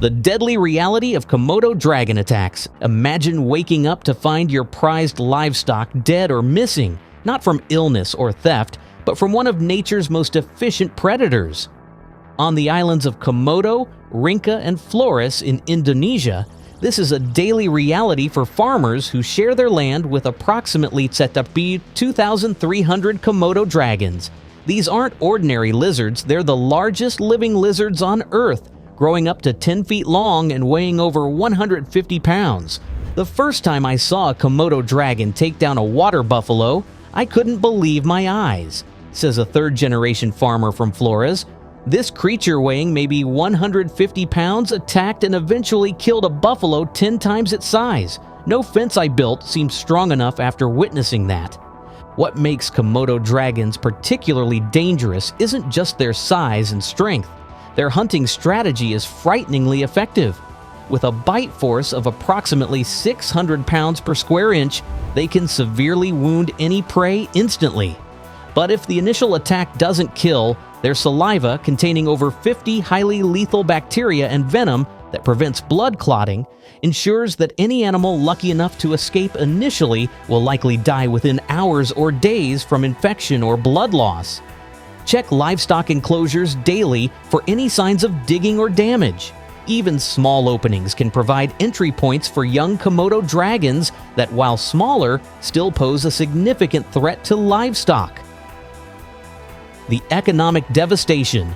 The deadly reality of Komodo dragon attacks. Imagine waking up to find your prized livestock dead or missing, not from illness or theft, but from one of nature's most efficient predators. On the islands of Komodo, Rinca, and Flores in Indonesia, this is a daily reality for farmers who share their land with approximately 2,300 Komodo dragons. These aren't ordinary lizards, they're the largest living lizards on Earth, growing up to 10 feet long and weighing over 150 pounds. The first time I saw a Komodo dragon take down a water buffalo, I couldn't believe my eyes, says a third-generation farmer from Flores. This creature weighing maybe 150 pounds attacked and eventually killed a buffalo 10 times its size. No fence I built seemed strong enough after witnessing that. What makes Komodo dragons particularly dangerous isn't just their size and strength. Their hunting strategy is frighteningly effective. With a bite force of approximately 600 pounds per square inch, they can severely wound any prey instantly. But if the initial attack doesn't kill, their saliva, containing over 50 highly lethal bacteria and venom that prevents blood clotting, ensures that any animal lucky enough to escape initially will likely die within hours or days from infection or blood loss. Check livestock enclosures daily for any signs of digging or damage. Even small openings can provide entry points for young Komodo dragons that, while smaller, still pose a significant threat to livestock. The economic devastation.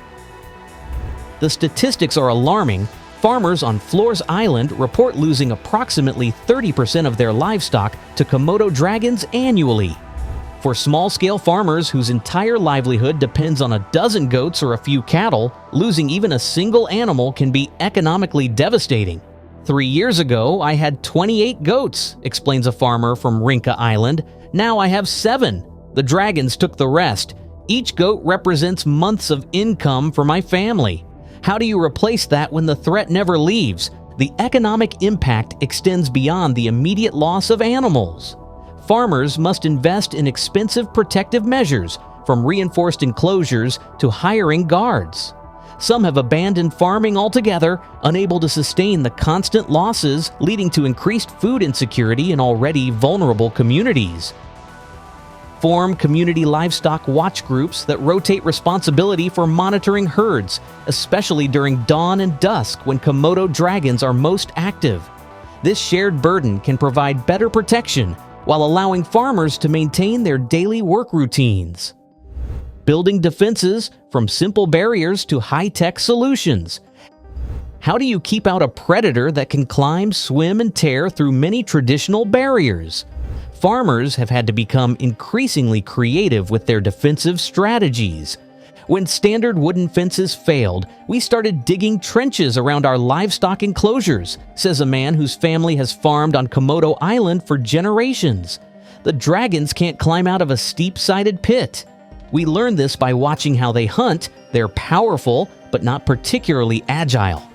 The statistics are alarming. Farmers on Flores Island report losing approximately 30% of their livestock to Komodo dragons annually. For small-scale farmers whose entire livelihood depends on a dozen goats or a few cattle, losing even a single animal can be economically devastating. 3 years ago, I had 28 goats, explains a farmer from Rinca Island. Now I have 7. The dragons took the rest. Each goat represents months of income for my family. How do you replace that when the threat never leaves? The economic impact extends beyond the immediate loss of animals. Farmers must invest in expensive protective measures, from reinforced enclosures to hiring guards. Some have abandoned farming altogether, unable to sustain the constant losses, leading to increased food insecurity in already vulnerable communities. Form community livestock watch groups that rotate responsibility for monitoring herds, especially during dawn and dusk when Komodo dragons are most active. This shared burden can provide better protection while allowing farmers to maintain their daily work routines. Building defenses, from simple barriers to high-tech solutions. How do you keep out a predator that can climb, swim, and tear through many traditional barriers? Farmers have had to become increasingly creative with their defensive strategies. When standard wooden fences failed, we started digging trenches around our livestock enclosures, says a man whose family has farmed on Komodo Island for generations. The dragons can't climb out of a steep-sided pit. We learned this by watching how they hunt. They're powerful, but not particularly agile.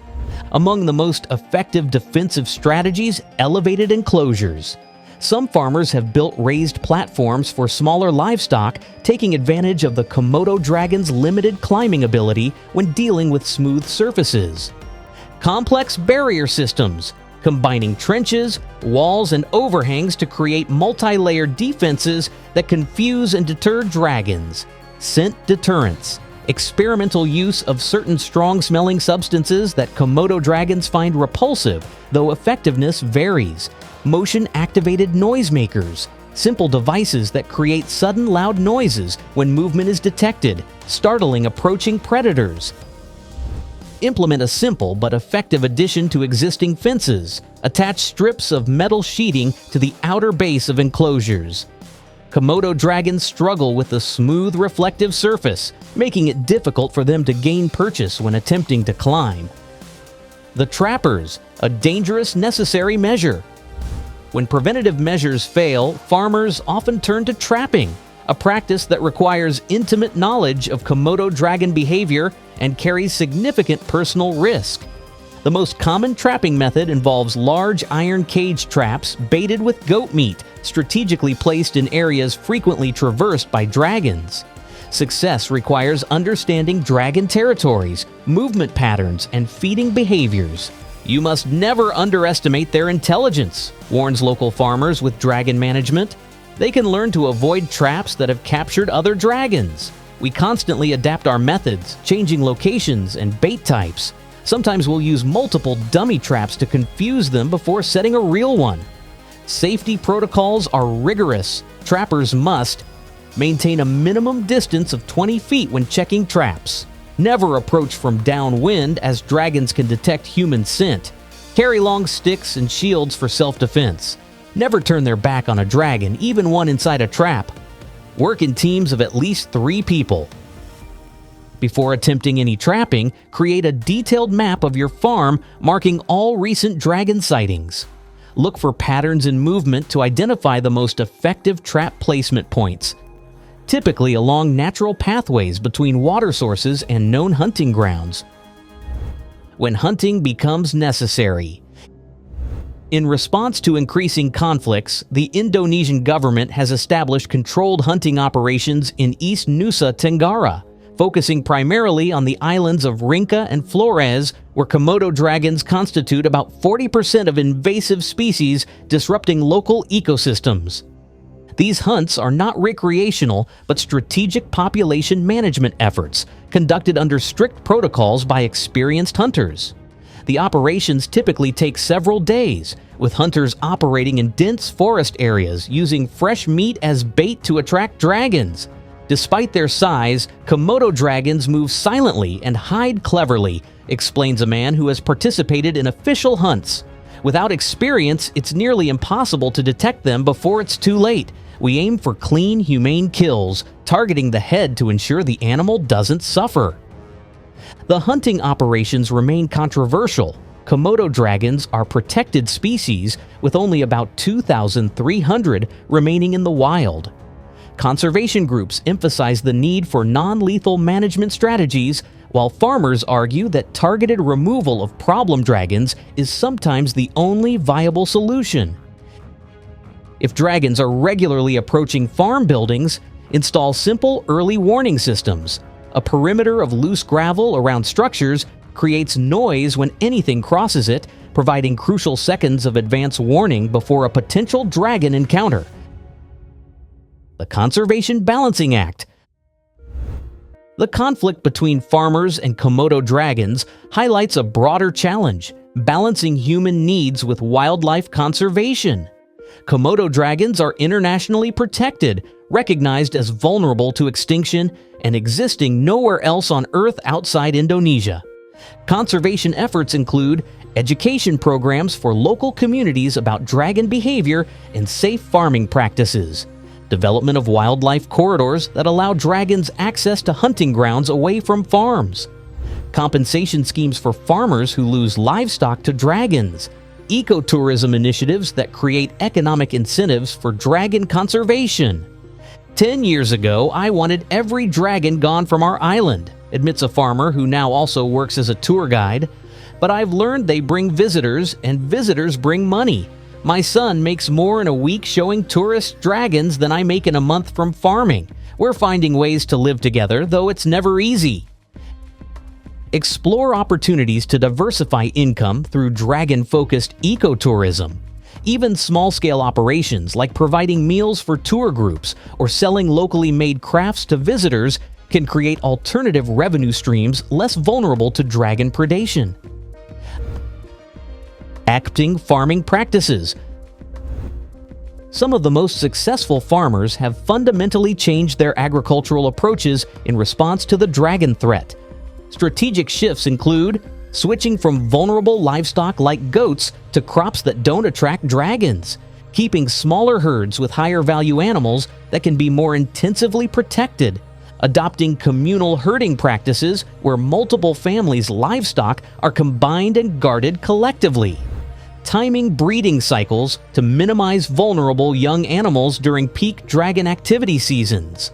Among the most effective defensive strategies, elevated enclosures. Some farmers have built raised platforms for smaller livestock, taking advantage of the Komodo dragon's limited climbing ability when dealing with smooth surfaces. Complex barrier systems, combining trenches, walls, and overhangs to create multi-layered defenses that confuse and deter dragons. Scent deterrents, experimental use of certain strong-smelling substances that Komodo dragons find repulsive, though effectiveness varies. Motion-activated noisemakers, simple devices that create sudden loud noises when movement is detected, startling approaching predators. Implement a simple but effective addition to existing fences. Attach strips of metal sheeting to the outer base of enclosures. Komodo dragons struggle with the smooth, reflective surface, making it difficult for them to gain purchase when attempting to climb. The trappers, a dangerous necessary measure. When preventative measures fail, farmers often turn to trapping, a practice that requires intimate knowledge of Komodo dragon behavior and carries significant personal risk. The most common trapping method involves large iron cage traps baited with goat meat, strategically placed in areas frequently traversed by dragons. Success requires understanding dragon territories, movement patterns, and feeding behaviors. You must never underestimate their intelligence, warns local farmers with dragon management. They can learn to avoid traps that have captured other dragons. We constantly adapt our methods, changing locations and bait types. Sometimes we'll use multiple dummy traps to confuse them before setting a real one. Safety protocols are rigorous. Trappers must maintain a minimum distance of 20 feet when checking traps. Never approach from downwind, as dragons can detect human scent. Carry long sticks and shields for self-defense. Never turn their back on a dragon, even one inside a trap. Work in teams of at least 3 people. Before attempting any trapping, create a detailed map of your farm marking all recent dragon sightings. Look for patterns in movement to identify the most effective trap placement points, typically along natural pathways between water sources and known hunting grounds. When hunting becomes necessary. In response to increasing conflicts, the Indonesian government has established controlled hunting operations in East Nusa Tenggara, focusing primarily on the islands of Rinca and Flores, where Komodo dragons constitute about 40% of invasive species, disrupting local ecosystems. These hunts are not recreational, but strategic population management efforts, conducted under strict protocols by experienced hunters. The operations typically take several days, with hunters operating in dense forest areas using fresh meat as bait to attract dragons. Despite their size, Komodo dragons move silently and hide cleverly, explains a man who has participated in official hunts. Without experience, it's nearly impossible to detect them before it's too late. We aim for clean, humane kills, targeting the head to ensure the animal doesn't suffer. The hunting operations remain controversial. Komodo dragons are protected species, with only about 2,300 remaining in the wild. Conservation groups emphasize the need for non-lethal management strategies, while farmers argue that targeted removal of problem dragons is sometimes the only viable solution. If dragons are regularly approaching farm buildings, install simple early warning systems. A perimeter of loose gravel around structures creates noise when anything crosses it, providing crucial seconds of advance warning before a potential dragon encounter. The Conservation Balancing Act. The conflict between farmers and Komodo dragons highlights a broader challenge: balancing human needs with wildlife conservation. Komodo dragons are internationally protected, recognized as vulnerable to extinction, and existing nowhere else on Earth outside Indonesia. Conservation efforts include education programs for local communities about dragon behavior and safe farming practices, development of wildlife corridors that allow dragons access to hunting grounds away from farms, compensation schemes for farmers who lose livestock to dragons, ecotourism initiatives that create economic incentives for dragon conservation. 10 years ago, I wanted every dragon gone from our island, admits a farmer who now also works as a tour guide. But I've learned they bring visitors, and visitors bring money. My son makes more in a week showing tourists dragons than I make in a month from farming. We're finding ways to live together, though it's never easy. Explore opportunities to diversify income through dragon-focused ecotourism. Even small-scale operations like providing meals for tour groups or selling locally made crafts to visitors can create alternative revenue streams less vulnerable to dragon predation. Acting farming practices. Some of the most successful farmers have fundamentally changed their agricultural approaches in response to the dragon threat. Strategic shifts include switching from vulnerable livestock like goats to crops that don't attract dragons, keeping smaller herds with higher value animals that can be more intensively protected, adopting communal herding practices where multiple families' livestock are combined and guarded collectively, timing breeding cycles to minimize vulnerable young animals during peak dragon activity seasons.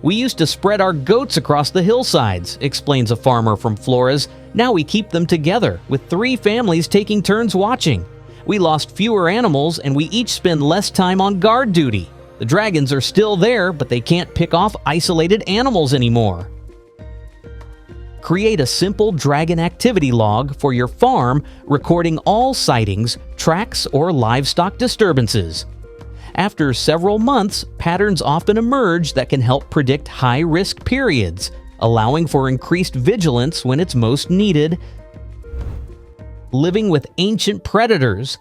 We used to spread our goats across the hillsides, explains a farmer from Flores. Now we keep them together, with 3 families taking turns watching. We lost fewer animals and we each spend less time on guard duty. The dragons are still there, but they can't pick off isolated animals anymore. Create a simple dragon activity log for your farm, recording all sightings, tracks, or livestock disturbances. After several months, patterns often emerge that can help predict high-risk periods, allowing for increased vigilance when it's most needed. Living with ancient predators.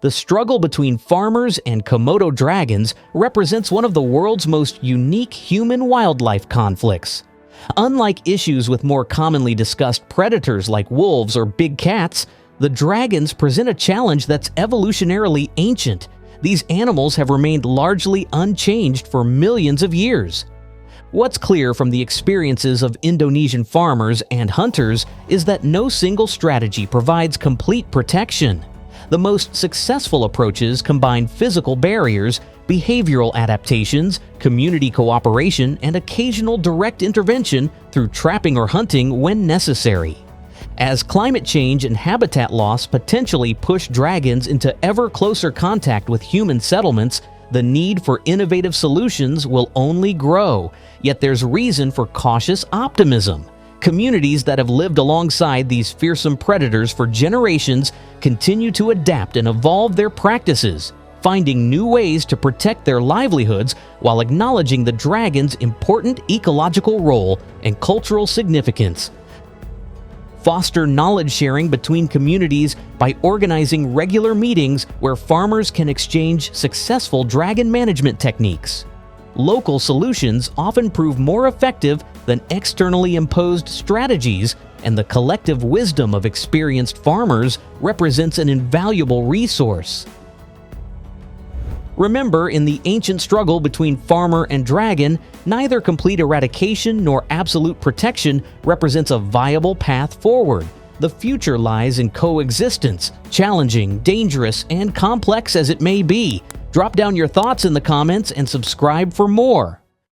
The struggle between farmers and Komodo dragons represents one of the world's most unique human-wildlife conflicts. Unlike issues with more commonly discussed predators like wolves or big cats, the dragons present a challenge that's evolutionarily ancient. These animals have remained largely unchanged for millions of years. What's clear from the experiences of Indonesian farmers and hunters is that no single strategy provides complete protection. The most successful approaches combine physical barriers, behavioral adaptations, community cooperation, and occasional direct intervention through trapping or hunting when necessary. As climate change and habitat loss potentially push dragons into ever closer contact with human settlements, the need for innovative solutions will only grow. Yet there's reason for cautious optimism. Communities that have lived alongside these fearsome predators for generations continue to adapt and evolve their practices, finding new ways to protect their livelihoods while acknowledging the dragon's important ecological role and cultural significance. Foster knowledge sharing between communities by organizing regular meetings where farmers can exchange successful dragon management techniques. Local solutions often prove more effective than externally imposed strategies, and the collective wisdom of experienced farmers represents an invaluable resource. Remember, in the ancient struggle between farmer and dragon, neither complete eradication nor absolute protection represents a viable path forward. The future lies in coexistence, challenging, dangerous, and complex as it may be. Drop down your thoughts in the comments and subscribe for more.